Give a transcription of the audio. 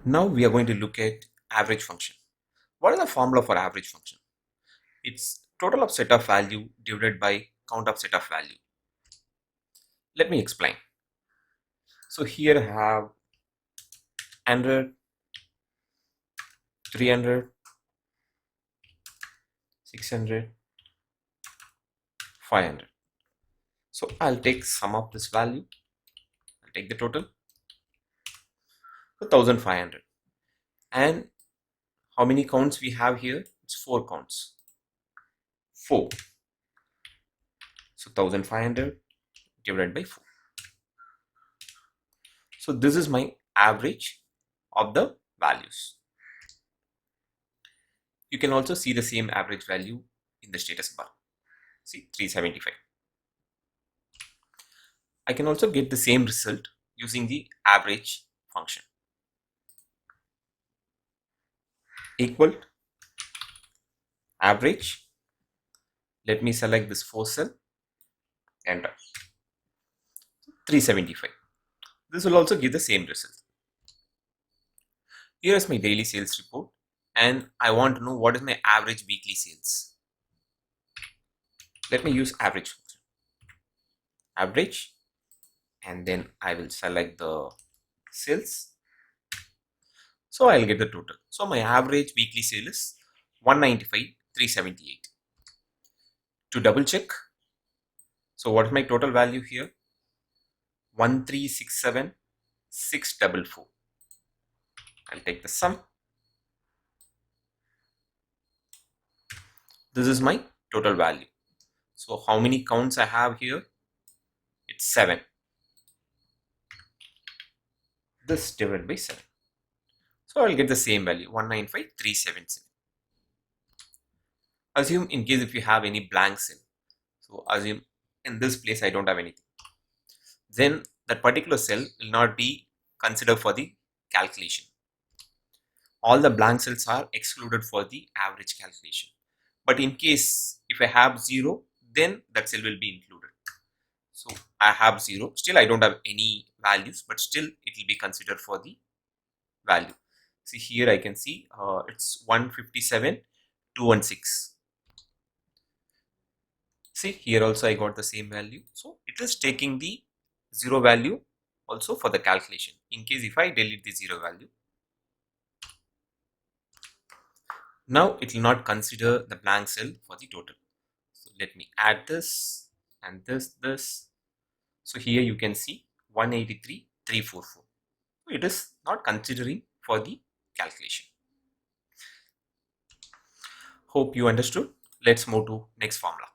Now we are going to look at average function. What is the formula for average function? It's total of set of value divided by count of set of value. Let me explain. So here I have 100, 300, 600, 500. So I'll take sum of this value. I'll take the total, 1500. And how many counts we have here? It's 4 counts. 4. So 1500 divided by 4. So this is my average of the values. You can also see the same average value in the status bar. See, 375. I can also get the same result using the average function. Equal average. Let me select this 4 cell, enter. 375. This will also give the same result. Here is my daily sales report, and I want to know what is my average weekly sales. Let me use average function. Average, and then I will select the sales. So I'll get the total. So my average weekly sale is 195,378. To double check, so what is my total value here? 1367644. I'll take the sum. This is my total value. So how many counts I have here? It's 7. This divided by 7. So I'll get the same value, 195,377. Assume in case if you have any blank cell. So assume in this place I don't have anything. Then that particular cell will not be considered for the calculation. All the blank cells are excluded for the average calculation. But in case if I have 0, then that cell will be included. So I have 0. Still I don't have any values, but still it will be considered for the value. See here I can see it's 157,216. See here also I got the same value. So it is taking the 0 value also for the calculation. In case if I delete the 0 value, now it will not consider the blank cell for the total. So let me add this and this. So here you can see 183,344. It is not considering for the calculation. Hope you understood. Let's move to next formula.